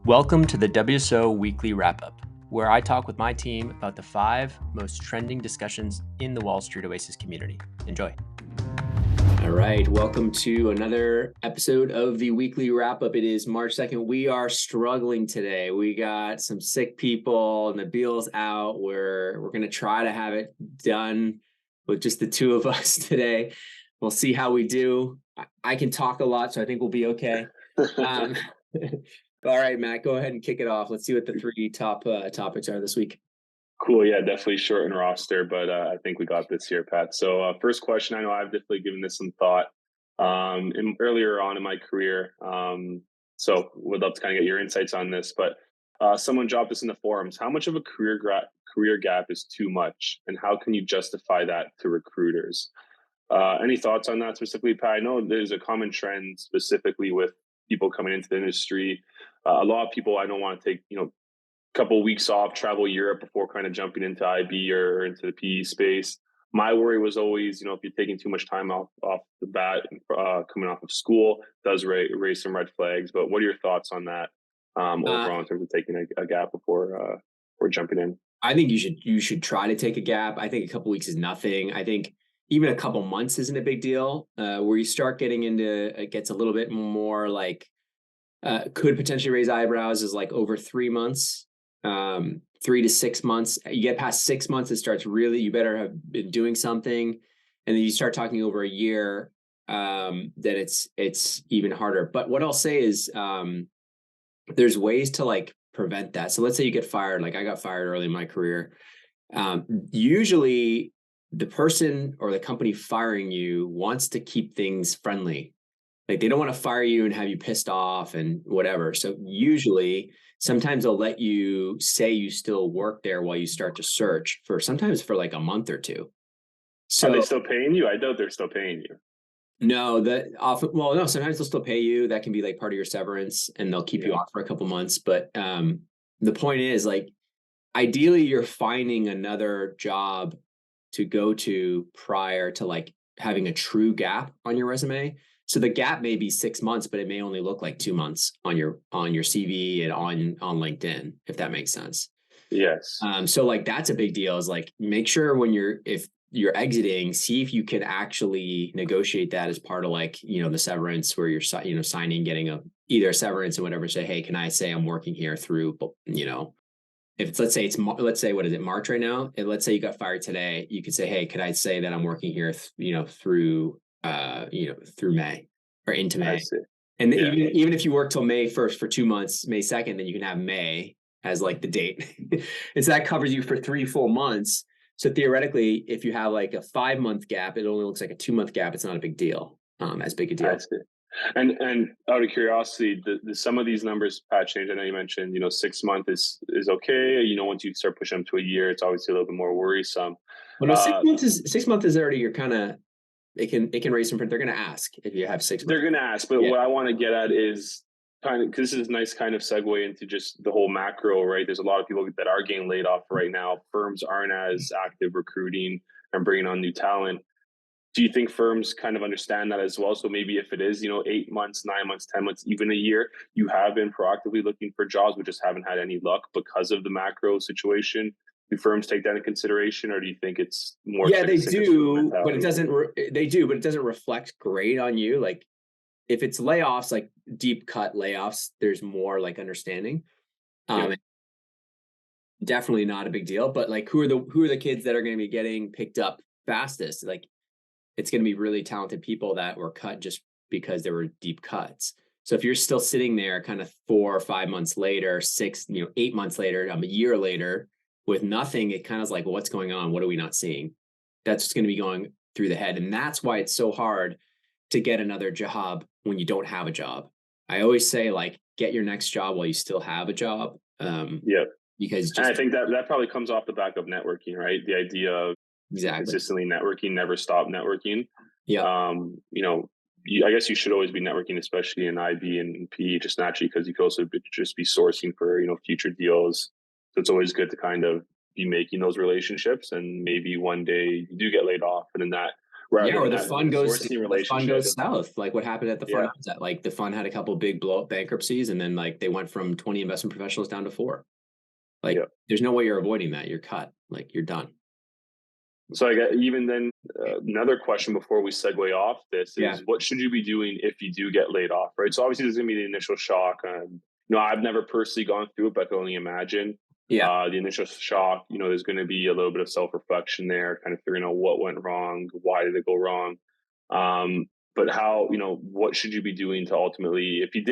Welcome to the WSO Weekly Wrapup, where I talk with my team about the 5 most trending discussions in the Wall Street Oasis community. Enjoy. All right, welcome to another episode of the Weekly Wrap-Up. It is March 2nd. We are struggling today. We got some sick people, Nabil's out. We're going to try to have it done with just the two of us today. We'll see how we do. I can talk a lot, so I think we'll be okay. All right, Matt, go ahead and kick it off. Let's see what the 3 top topics are this week. Cool. Yeah, definitely short and roster, but I think we got this here, Pat. So first question, I know I've definitely given this some thought earlier on in my career. So would love to kind of get your insights on this, but someone dropped this in the forums. How much of a career gap is too much, and how can you justify that to recruiters? Any thoughts on that specifically, Pat? I know there's a common trend specifically with people coming into the industry. A lot of people I don't want to take, couple of weeks off, travel Europe before kind of jumping into IB or into the PE space. My worry was always, if you're taking too much time off the bat, coming off of school, does raise some red flags. But what are your thoughts on that overall in terms of taking a gap before jumping in? I think you should try to take a gap. I think a couple weeks is nothing. I think even a couple months isn't a big deal. Where you start getting into, it gets a little bit more like could potentially raise eyebrows is like over 3 months. 3 to 6 months. You get past 6 months, it starts really, you better have been doing something. And then you start talking over a year, then it's even harder. But what I'll say is there's ways to like prevent that. So let's say you get fired, like I got fired early in my career. Usually the person or the company firing you wants to keep things friendly. Like they don't want to fire you and have you pissed off and whatever. So usually sometimes they'll let you say you still work there while you start to search sometimes for like a month or two. So are they still paying you? I doubt they're still paying you. No, sometimes they'll still pay you. That can be like part of your severance and they'll keep you off for a couple months. But the point is like, ideally you're finding another job to go to prior to like having a true gap on your resume. So the gap may be 6 months, but it may only look like 2 months on your CV and on LinkedIn, if that makes sense. Yes. So like that's a big deal. Is like make sure if you're exiting, see if you can actually negotiate that as part of like the severance where you're signing, getting either a severance or whatever. Say, hey, can I say I'm working here through if it's let's say what is it, March right now? And let's say you got fired today, you could say, hey, could I say that I'm working here through through May or into May. And then even if you work till May 1st for 2 months, May 2nd, then you can have May as like the date. And so that covers you for 3 full months. So theoretically, if you have like a 5-month gap, it only looks like a 2-month gap. It's not a big deal, as big a deal. And out of curiosity, some of these numbers, Pat, change. I know you mentioned, 6 months is okay. Once you start pushing them to a year, it's obviously a little bit more worrisome. Well, no, 6 months is already, you're kind of, it can raise some. They're going to ask if you have 6 months. They're going to ask, but what I want to get at is kind of, because this is a nice kind of segue into just the whole macro, right? There's a lot of people that are getting laid off right now. Firms aren't as active recruiting and bringing on new talent. Do you think firms kind of understand that as well? So maybe if it is, 8 months, 9 months, 10 months, even a year, you have been proactively looking for jobs, but just haven't had any luck because of the macro situation. Do firms take that into consideration, or do you think it's more? Yeah, they do, but it doesn't. They do, but it doesn't reflect great on you. Like if it's layoffs, like deep cut layoffs, there's more like understanding. Definitely not a big deal. But like, who are the kids that are going to be getting picked up fastest? Like, it's going to be really talented people that were cut just because there were deep cuts. So if you're still sitting there, kind of 4 or 5 months later, 6, 8 months later, a year later, with nothing, it kind of is like, well, what's going on? What are we not seeing? That's what's going to be going through the head. And that's why it's so hard to get another job when you don't have a job. I always say, like, get your next job while you still have a job. Because I think that probably comes off the back of networking, right? The idea of consistently networking, never stop networking. I guess you should always be networking, especially in IB and PE, just naturally, because you could also just be sourcing for, future deals. So it's always good to kind of be making those relationships, and maybe one day you do get laid off, and then that Yeah, rather or than the having fun a goes sourcing the fun relationship. goes south. Like what happened at the fund Yeah. was that like the fund had a couple big blow up bankruptcies, and then like they went from 20 investment professionals down to 4. Like Yeah. there's no way you're avoiding that. You're cut. Like you're done. So I got even then another question before we segue off this Yeah. is what should you be doing if you do get laid off, right? So obviously there's gonna be the initial shock. I've never personally gone through it, but I can only imagine Yeah. the initial shock. There's going to be a little bit of self-reflection there, kind of figuring out what went wrong, why did it go wrong, but how what should you be doing to ultimately, if you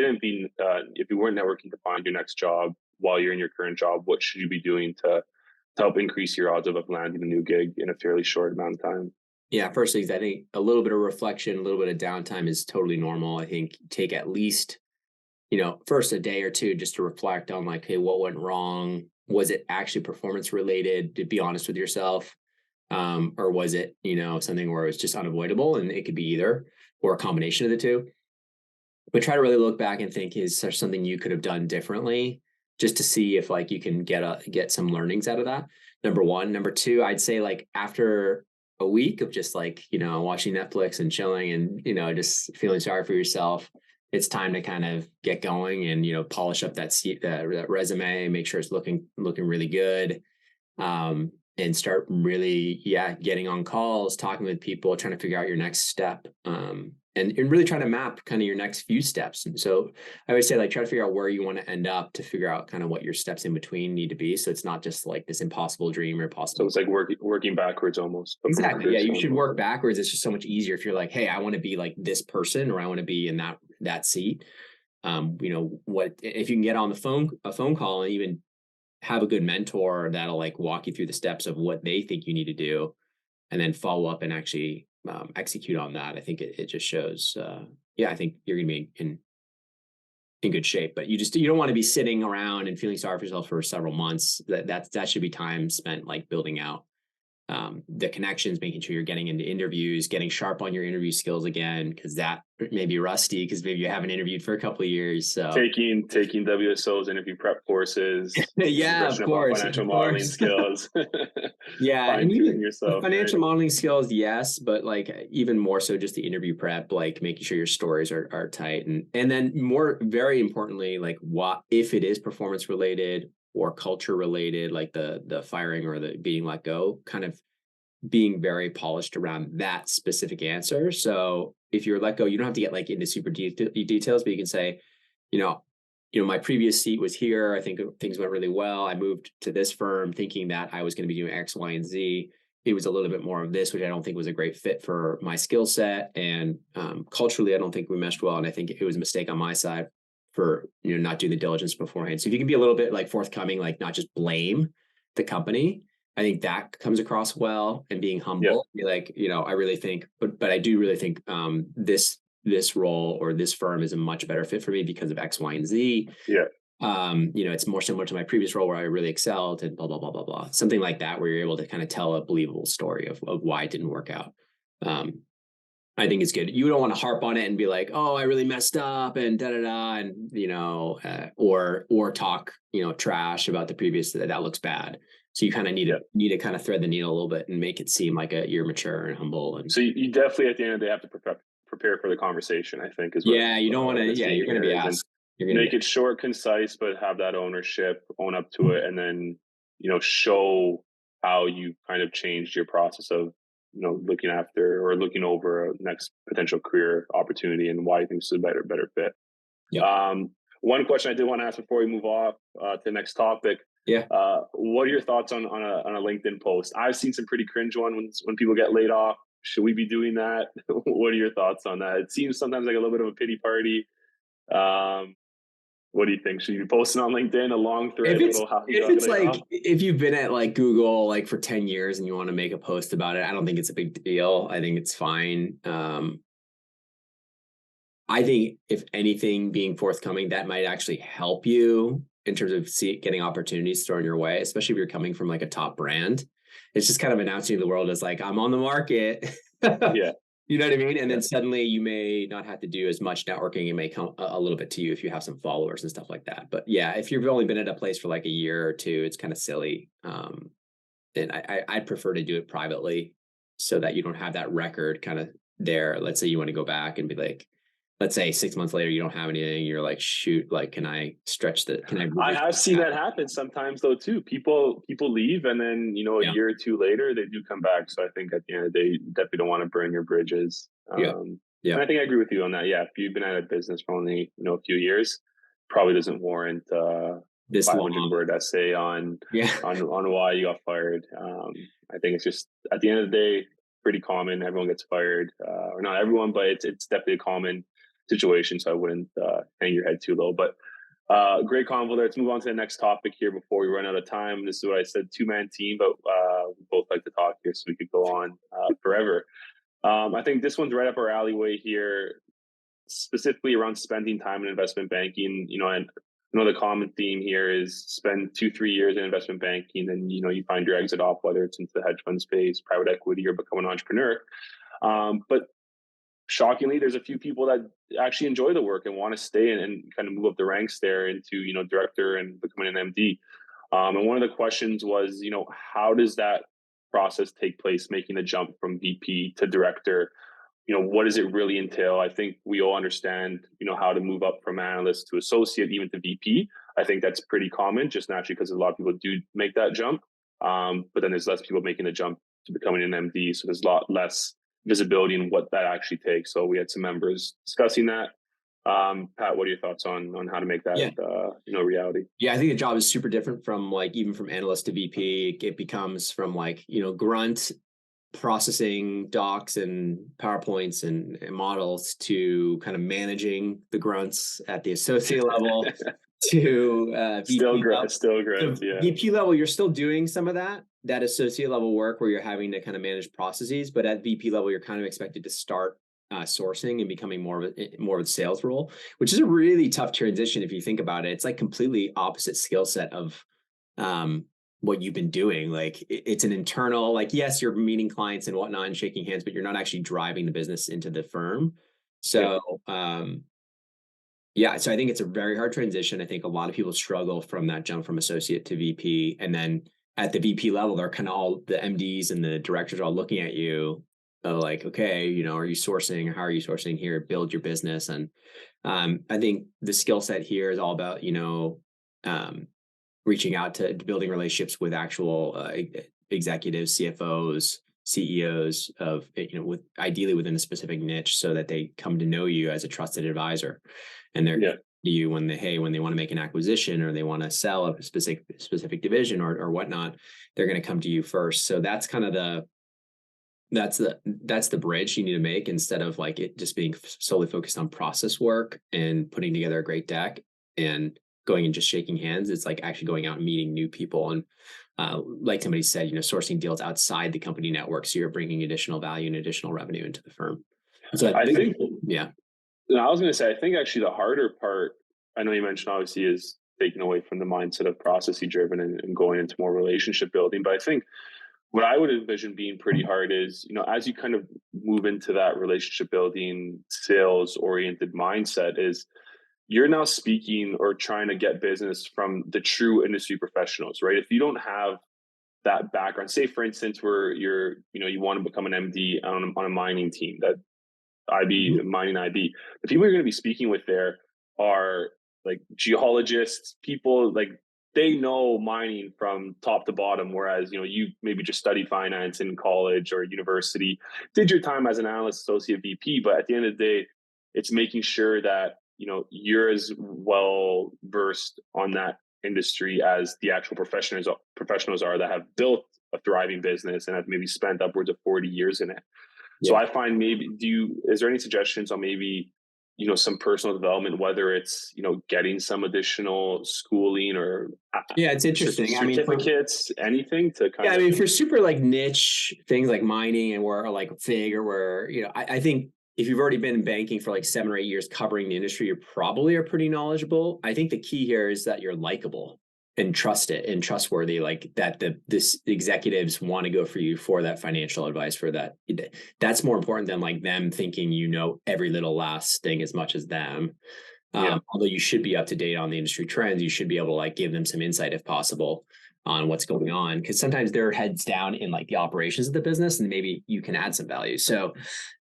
weren't networking to find your next job while you're in your current job, what should you be doing to help increase your odds of landing a new gig in a fairly short amount of time? Yeah. First things, I think a little bit of reflection, a little bit of downtime is totally normal. I think take at least, first a day or two just to reflect on like, hey, what went wrong? Was it actually performance related? To be honest with yourself. Or was it, something where it was just unavoidable, and it could be either or a combination of the two. But try to really look back and think, is there something you could have done differently, just to see if like you can get some learnings out of that? Number one. Number two, I'd say like after a week of just like, watching Netflix and chilling and, just feeling sorry for yourself, it's time to kind of get going and, polish up that resume, make sure it's looking really good. And start really, getting on calls, talking with people, trying to figure out your next step, and really trying to map kind of your next few steps. And so I would say like try to figure out where you want to end up to figure out kind of what your steps in between need to be. So it's not just like this impossible dream or So possible. it's like working backwards almost. Exactly. Yeah, you should work backwards. It's just so much easier if you're like, hey, I want to be like this person, or I want to be in that seat. What if you can get on a phone call and even have a good mentor that'll like walk you through the steps of what they think you need to do, and then follow up and actually execute on that. I think it just shows. I think you're going to be in good shape. But you don't want to be sitting around and feeling sorry for yourself for several months. That should be time spent like building out the connections, making sure you're getting into interviews, getting sharp on your interview skills again, because that may be rusty because maybe you haven't interviewed for a couple of years. So taking WSO's interview prep courses, yeah, of brushing up on course, financial modeling skills, yeah, fine and tuning even the yourself, right? financial modeling skills, yes, but like even more so just the interview prep, like making sure your stories are tight, and then very importantly, like what if it is performance related or culture related, like the firing or the being let go, kind of being very polished around that specific answer. So if you're let go, you don't have to get like into super details, but you can say, you know, my previous seat was here. I think things went really well. I moved to this firm thinking that I was going to be doing X, Y, and Z. It was a little bit more of this, which I don't think was a great fit for my skill set. And culturally, I don't think we meshed well. And I think it was a mistake on my side for, not doing the diligence beforehand. So if you can be a little bit like forthcoming, like not just blame the company, I think that comes across well, and being Yeah, humble, be like, I really think, but I do really think this role or this firm is a much better fit for me because of X, Y, and Z. yeah. It's more similar to my previous role where I really excelled and blah, blah, blah, blah, blah. Something like that, where you're able to kind of tell a believable story of why it didn't work out. I think it's good. You don't want to harp on it and be like, oh, I really messed up and da da da, and or talk trash about the previous that looks bad. So you kind of need to kind of thread the needle a little bit and make it seem like you're mature and humble. And So you definitely at the end of the day have to prepare for the conversation, I think is what yeah, you don't want to. the Yeah, theme you're going to here be is, and asked. You're going to make be it short, concise, but have that ownership, own up to it, and then show how you kind of changed your process of looking after or looking over a next potential career opportunity and why you think this is a better fit. Yep. One question I did want to ask before we move off to the next topic. Yeah. What are your thoughts on a LinkedIn post? I've seen some pretty cringe ones when people get laid off. Should we be doing that? What are your thoughts on that? It seems sometimes like a little bit of a pity party. What do you think? Should you be posting on LinkedIn a long thread about how you got laid off? If you've been at like Google like for 10 years and you want to make a post about it, I don't think it's a big deal. I think it's fine. I think if anything, being forthcoming, that might actually help you in terms of getting opportunities thrown your way, especially if you're coming from like a top brand. It's just kind of announcing to the world as like, I'm on the market. Yeah. You know what I mean? And Yeah. then suddenly you may not have to do as much networking. It may come a little bit to you if you have some followers and stuff like that. But yeah, if you've only been at a place for like a year or two, it's kind of silly. And I'd prefer to do it privately. so that you don't have that record kind of there. Let's say you want to go back and be like, let's say 6 months later, you don't have anything. You're like, shoot, like, can I I reverse have seen that? that happen sometimes though too. People leave, and then a Yeah. year or two later they do come back. So I think at the end of the day, you definitely don't want to burn your bridges. Yeah. Yeah. And I think I agree with you on that. Yeah, if you've been at a business for only a few years, probably doesn't warrant This 500 long. word essay on Yeah. why you got fired. I think it's just at the end of the day, pretty common. Everyone gets fired, or not everyone, but it's definitely a common situation. So I wouldn't hang your head too low. But great convo there. Let's move on to the next topic here before we run out of time. This is what I said, 2-man team, but we both like to talk here, so we could go on forever. I think this one's right up our alleyway here, specifically around spending time in investment banking. And the common theme here is spend 2-3 years in investment banking, and you find your exit off, whether it's into the hedge fund space, private equity, or become an entrepreneur. But shockingly, there's a few people that actually enjoy the work and want to stay and kind of move up the ranks there into director and becoming an MD. And one of the questions was, how does that process take place, making the jump from VP to director? What does it really entail? I think we all understand, how to move up from analyst to associate, even to VP. I think that's pretty common, just naturally because a lot of people do make that jump. But then there's less people making the jump to becoming an MD. So there's a lot less visibility in what that actually takes. So we had some members discussing that. Pat, what are your thoughts on how to make that, Yeah. reality? Yeah, I think the job is super different from like even from analyst to VP. It becomes from like, grunt processing docs and PowerPoints and models to kind of managing the grunts at the associate level to VP level. Still So grunt, yeah. VP level, you're still doing some of that associate level work where you're having to kind of manage processes, but at VP level, you're kind of expected to start sourcing and becoming more of a sales role, which is a really tough transition if you think about it. It's like completely opposite skill set of what you've been doing. Like it's an internal, like, yes, you're meeting clients and whatnot and shaking hands, but you're not actually driving the business into the firm. So, yeah, so I think it's a very hard transition. I think a lot of people struggle from that jump from associate to VP. And then at the VP level, they're kind of all the MDs and the directors are all looking at you like, okay, are you sourcing? How are you sourcing here? Build your business. And I think the skill set here is all about, reaching out to building relationships with actual executives, CFOs, CEOs of, with ideally within a specific niche so that they come to know you as a trusted advisor. And they're to you when they want to make an acquisition or they want to sell a specific division or whatnot, they're going to come to you first. So that's kind of that's the bridge you need to make instead of like it just being solely focused on process work and putting together a great deck and going and just shaking hands. It's like actually going out and meeting new people and like somebody said, sourcing deals outside the company network. So you're bringing additional value and additional revenue into the firm. So I think, yeah. I was going to say, I think actually the harder part, I know you mentioned obviously, is taking away from the mindset of processy driven and going into more relationship building. But I think what I would envision being pretty hard is, as you kind of move into that relationship building, sales oriented mindset, is you're now speaking or trying to get business from the true industry professionals, right? If you don't have that background, say for instance, where you want to become an MD on a mining team, that IB, mining IB, the people you're going to be speaking with there are like geologists, people like they know mining from top to bottom, whereas you maybe just studied finance in college or university, did your time as an analyst, associate, VP, but at the end of the day, it's making sure that you're as well versed on that industry as the actual professionals are that have built a thriving business and have maybe spent upwards of 40 years in it. So I find is there any suggestions on maybe, some personal development, whether it's, getting some additional schooling or it's interesting. certificates, anything to kind of. For super like niche things like mining and where like FIG or where, I think if you've already been in banking for like 7 or 8 years covering the industry, you probably are pretty knowledgeable. I think the key here is that you're likable and trustworthy, like that this executives want to go for you for that financial advice for that. That's more important than like them thinking every little last thing as much as them. Although you should be up to date on the industry trends, you should be able to like give them some insight if possible. on what's going on, because sometimes they're heads down in like the operations of the business, and maybe you can add some value. So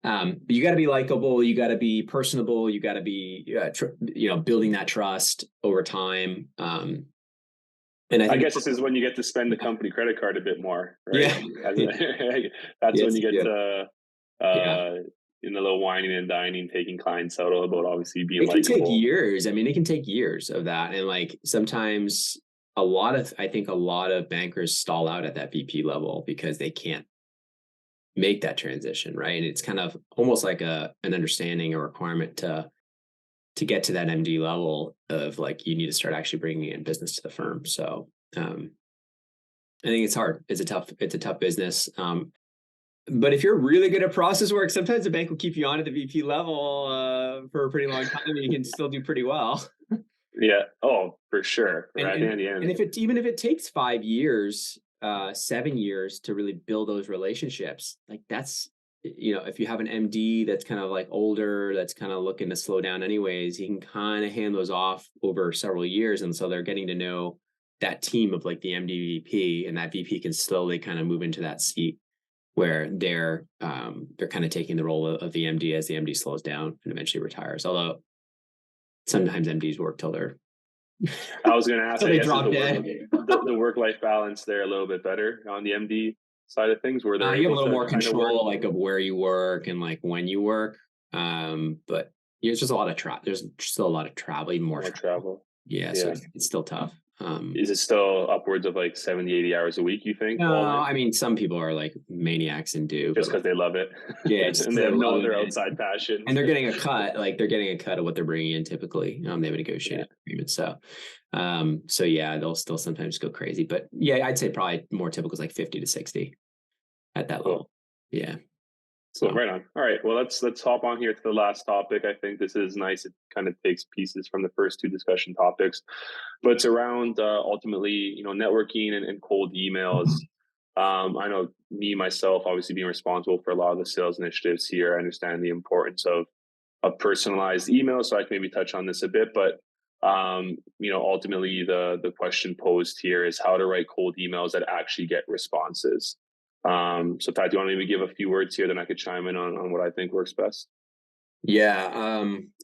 you got to be likable, you got to be personable, you got to be building that trust over time. And I guess this is when you get to spend the company credit card a bit more, right? Yeah. That's when you get to in the little whining and dining, taking clients out about obviously being likable. It can take years. I mean, it can take years of that. And like sometimes I think a lot of bankers stall out at that VP level because they can't make that transition, right? And it's kind of almost like an understanding, a requirement to get to that MD level of like, you need to start actually bringing in business to the firm. So I think it's hard. It's a tough business. But if you're really good at process work, sometimes the bank will keep you on at the VP level for a pretty long time, and you can still do pretty well. Yeah. Oh, for sure. And even if it takes 5 years, 7 years to really build those relationships, like that's, if you have an MD that's kind of like older, that's kind of looking to slow down anyways, you can kind of hand those off over several years. And so they're getting to know that team of like the MD VP, and that VP can slowly kind of move into that seat where they're kind of taking the role of the MD as the MD slows down and eventually retires. Although sometimes MDs work till they're I was going to ask, they drop dead. The work-life balance there a little bit better on the MD side of things, where they're you have a little more control, like of where you work and like when you work. But it's just a lot of travel. There's still a lot of travel, even more travel. Yeah, so it's still tough. Is it still upwards of like 70, 80 hours a week, you think? No, I mean, some people are like maniacs and do. Just because they love it. Yeah. And they have no other outside passion. And they're getting a cut, of what they're bringing in typically. They have a negotiated agreement. So they'll still sometimes go crazy. But yeah, I'd say probably more typical is like 50 to 60 at that level. Yeah. So right on. All right. Well, let's hop on here to the last topic. I think this is nice. It kind of takes pieces from the first two discussion topics, but it's around ultimately, networking and cold emails. I know myself, obviously being responsible for a lot of the sales initiatives here, I understand the importance of personalized emails. So I can maybe touch on this a bit, but ultimately the question posed here is how to write cold emails that actually get responses. So Pat, do you want to maybe give a few words here, then I could chime in on what I think works best? Yeah,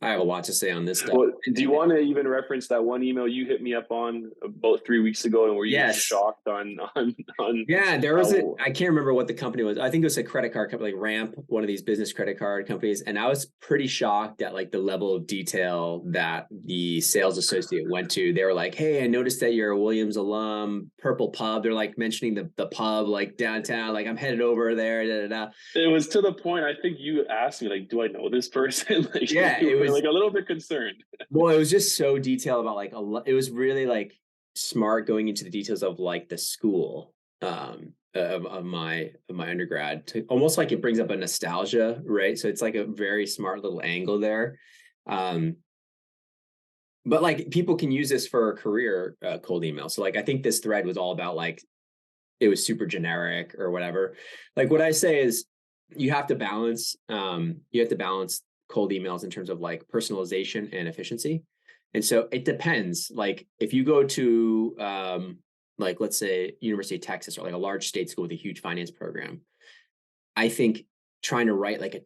I have a lot to say on this stuff. Well, do you want to even reference that one email you hit me up on about 3 weeks ago, and were you shocked on? Yeah, there was I can't remember what the company was. I think it was a credit card company, like Ramp, one of these business credit card companies, and I was pretty shocked at like the level of detail that the sales associate went to. They were like, "Hey, I noticed that you're a Williams alum, Purple Pub." They're like mentioning the pub like downtown, like I'm headed over there. Da, da, da. It was to the point. I think you asked me like, "Do I know this person?" Like, yeah, it was like a little bit concerned. Well, it was just so detailed about like it was really like smart going into the details of like the school of my undergrad, to almost like it brings up a nostalgia, right? So it's like a very smart little angle there. But like people can use this for a career cold email. So like I think this thread was all about like it was super generic or whatever. Like what I say is you have to balance cold emails in terms of like personalization and efficiency. And so it depends. Like if you go to like let's say University of Texas or like a large state school with a huge finance program, I think trying to write like a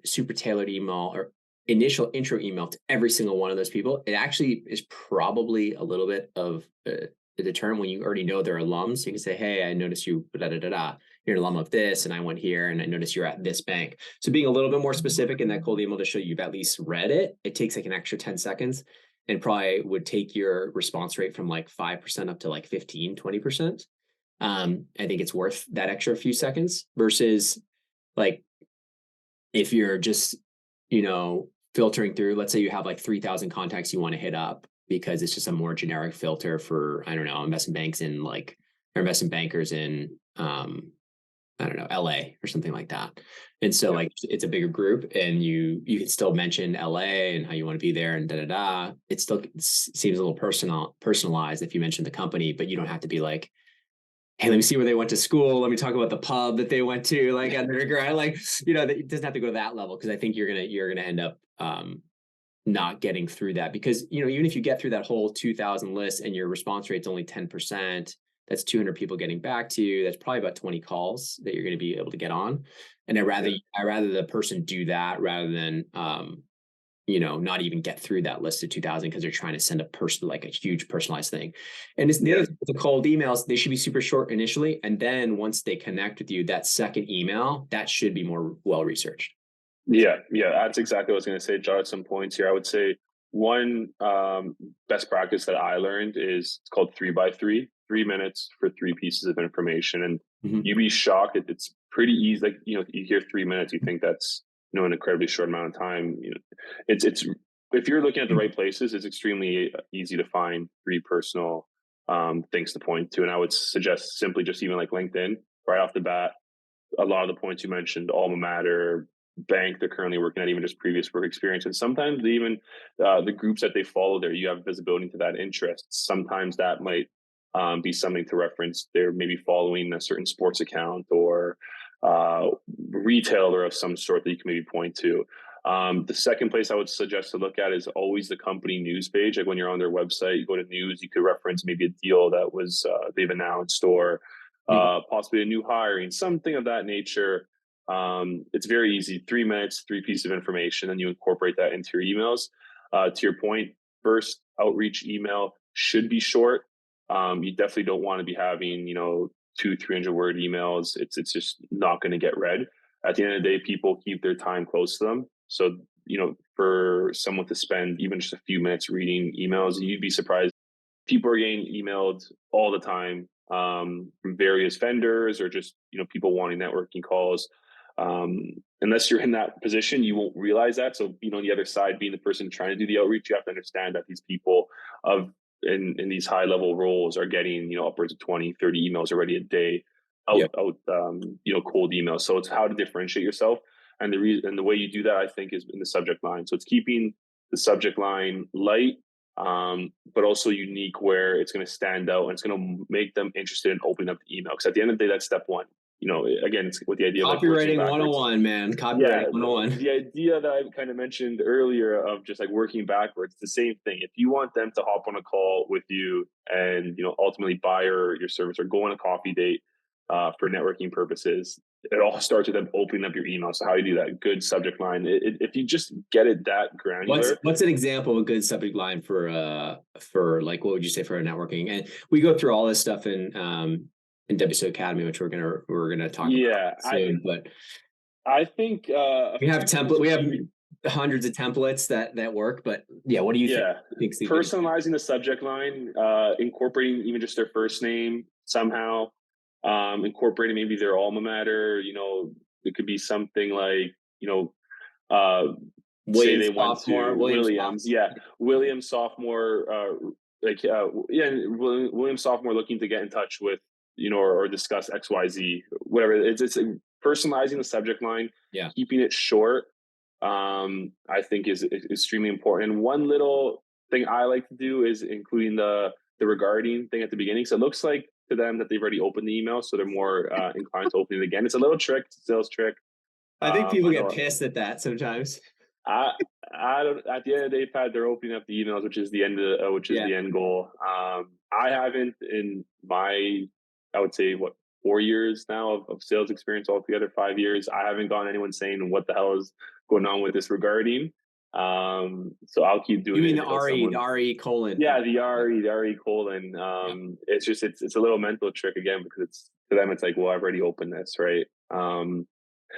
super tailored email or initial intro email to every single one of those people, it actually is probably a little bit of a deterrent when you already know they're alums. You can say, "Hey, I noticed you you're an alum of this, and I went here, and I noticed you're at this bank." So being a little bit more specific in that cold email to show you've at least read it, it takes like an extra 10 seconds and probably would take your response rate from like 5% up to like 15, 20%. I think it's worth that extra few seconds versus like if you're just, filtering through, let's say you have like 3,000 contacts you want to hit up because it's just a more generic filter for, I don't know, investment banks in like, or investment bankers in, I don't know, LA or something like that. And so like, it's a bigger group and you can still mention LA and how you want to be there and it still seems a little personalized if you mention the company, but you don't have to be like, "Hey, let me see where they went to school. Let me talk about the pub that they went to, like undergrad." Like, it doesn't have to go to that level because I think you're gonna end up not getting through that because even if you get through that whole 2,000 list and your response rate's only 10%, that's 200 people getting back to you. That's probably about 20 calls that you're going to be able to get on. And I'd rather the person do that rather than, not even get through that list of 2000 because they're trying to send a person like a huge personalized thing. And it's the other thing with the cold emails, they should be super short initially. And then once they connect with you, that second email, that should be more well-researched. Yeah, that's exactly what I was going to say. Jot some points here. I would say one best practice that I learned is it's called 3x3, 3 minutes for 3 pieces of information. And you'd be shocked. It's pretty easy. Like, you hear 3 minutes, you think that's, an incredibly short amount of time. It's if you're looking at the right places, it's extremely easy to find 3 personal things to point to. And I would suggest simply just even like LinkedIn right off the bat. A lot of the points you mentioned, alma mater, bank they're currently working at, even just previous work experience. And sometimes even the groups that they follow there, you have visibility to that interest. Sometimes that might be something to reference. They're maybe following a certain sports account or retailer of some sort that you can maybe point to. The second place I would suggest to look at is always the company news page. Like when you're on their website, you go to news, you could reference maybe a deal that was they've announced or possibly a new hiring, something of that nature. It's very easy. 3 minutes, 3 pieces of information, and you incorporate that into your emails. To your point, first outreach email should be short. You definitely don't want to be having, 200-300 word emails. It's just not going to get read. At the end of the day, people keep their time close to them. So, for someone to spend even just a few minutes reading emails, you'd be surprised. People are getting emailed all the time from various vendors or just, people wanting networking calls. Unless you're in that position, you won't realize that. So, on the other side, being the person trying to do the outreach, you have to understand that these people in these high level roles are getting, upwards of 20, 30 emails already a day out, cold emails. So it's how to differentiate yourself. And the way you do that, I think, is in the subject line. So it's keeping the subject line light, but also unique where it's going to stand out and it's going to make them interested in opening up the email. Because at the end of the day, that's step one. Again, it's with the idea of copywriting 101, man. Copywriting 101. The idea that I kind of mentioned earlier of just like working backwards, the same thing. If you want them to hop on a call with you and, ultimately buy your service or go on a coffee date for networking purposes, it all starts with them opening up your email. So how do you do that? Good subject line. If you just get it that granular. What's an example of a good subject line for like, what would you say for a networking? And we go through all this stuff in WSO Academy, which we're gonna talk about soon. But I think we have hundreds of templates that work. But what do you think? Personalizing the subject line, incorporating even just their first name somehow, incorporating maybe their alma mater. It could be something like say they went to Williams. Williams sophomore. Williams sophomore looking to get in touch with or discuss XYZ, whatever. It's personalizing the subject line, keeping it short. I think is extremely important. And one little thing I like to do is including the regarding thing at the beginning. So it looks like to them that they've already opened the email, so they're more inclined to open it again. It's a little trick, it's a sales trick. I think people get pissed at that sometimes. I don't. At the end of the day, Pat, they're opening up the emails, which is the end of the end goal. I haven't in my, I would say 4 years now of sales experience altogether, 5 years. I haven't gotten anyone saying what the hell is going on with this regarding. So I'll keep doing it. You mean the RE colon? Yeah, the RE colon. It's just it's a little mental trick again, because it's to them it's like, well, I've already opened this, right?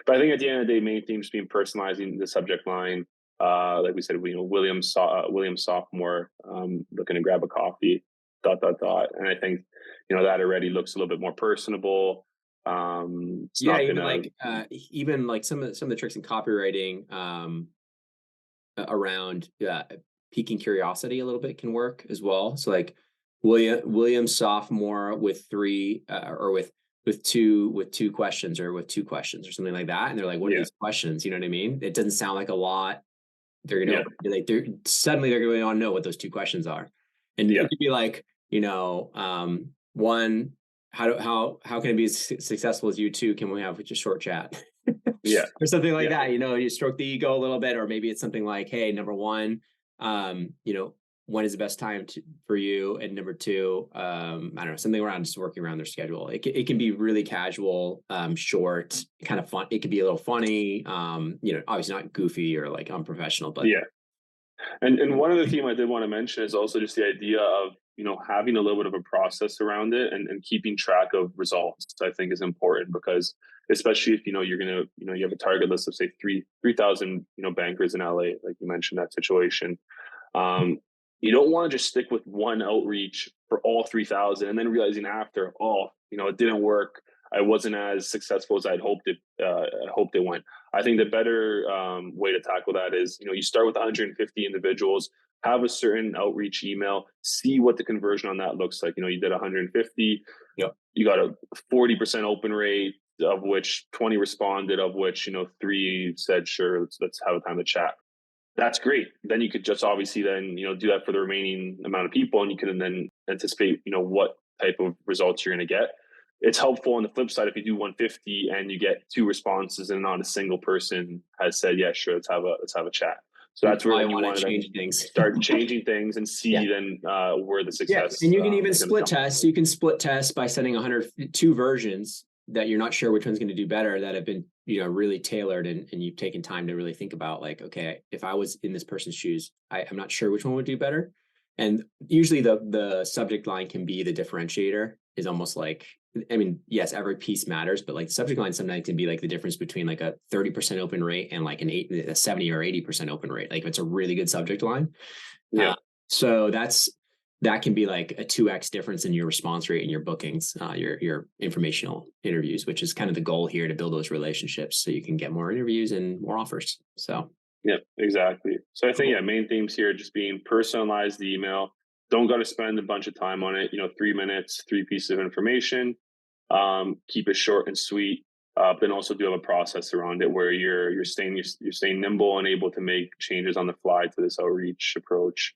But I think at the end of the day, main theme is being personalizing the subject line. Like we said, William sophomore looking to grab a coffee, ... And I think that already looks a little bit more personable. Even like some of the tricks in copywriting around piquing curiosity a little bit can work as well. So like William sophomore with three or with two questions or or something like that, and they're like, what are these questions? You know what I mean? It doesn't sound like a lot. They're gonna suddenly they're gonna want to know what those two questions are. And it could be like, one, how can it be as successful as you? Two, can we have just a short chat? Or something like that. You stroke the ego a little bit, or maybe it's something like, hey, number one, when is the best time for you? And number two, I don't know, something around just working around their schedule. It can be really casual, short, kind of fun. It could be a little funny, obviously not goofy or like unprofessional, but Yeah. And one other theme I did want to mention is also just the idea of, having a little bit of a process around it and keeping track of results, I think is important, because especially if, you're going to, you have a target list of say 3,000, bankers in LA, like you mentioned that situation. You don't want to just stick with one outreach for all 3,000 and then realizing after, it didn't work. I wasn't as successful as I'd hoped it went. I think the better way to tackle that is, you start with 150 individuals, have a certain outreach email, see what the conversion on that looks like. You did 150, you got a 40% open rate, of which 20 responded, of which, 3 said, sure, let's have a time to chat. That's great. Then you could just obviously then, do that for the remaining amount of people, and you can then anticipate, what type of results you're going to get. It's helpful on the flip side if you do 150 and you get 2 responses and not a single person has said, yeah, sure, let's have a chat. So that's where you want to change things, start changing things and see then where the success. Yeah. And you can even split test. You can split test by sending 102 versions that you're not sure which one's going to do better, that have been, really tailored, and you've taken time to really think about, like, okay, if I was in this person's shoes, I'm not sure which one would do better. And usually the subject line can be the differentiator. Is almost like, yes, every piece matters, but like the subject line sometimes can be like the difference between like a 30% open rate and like a 70 or 80% open rate. Like if it's a really good subject line. Yeah. So that can be like a 2x difference in your response rate and your bookings, your informational interviews, which is kind of the goal here, to build those relationships so you can get more interviews and more offers. So yeah, exactly. So I think, main themes here, just being personalized the email. Don't got to spend a bunch of time on it. 3 minutes, 3 pieces of information. Keep it short and sweet. Then also do have a process around it where you're staying nimble and able to make changes on the fly to this outreach approach.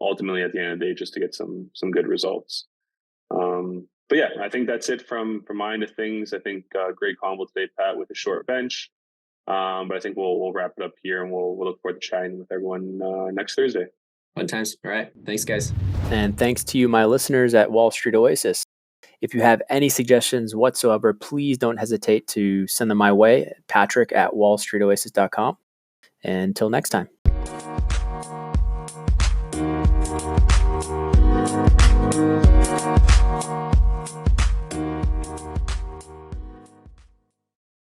Ultimately, at the end of the day, just to get some good results. But yeah, I think that's it from my end of things. I think great combo today, Pat, with a short bench. But I think we'll wrap it up here, and we'll look forward to chatting with everyone next Thursday. Fun times. All right. Thanks, guys. And thanks to you, my listeners at Wall Street Oasis. If you have any suggestions whatsoever, please don't hesitate to send them my way, patrick@wallstreetoasis.com. And until next time.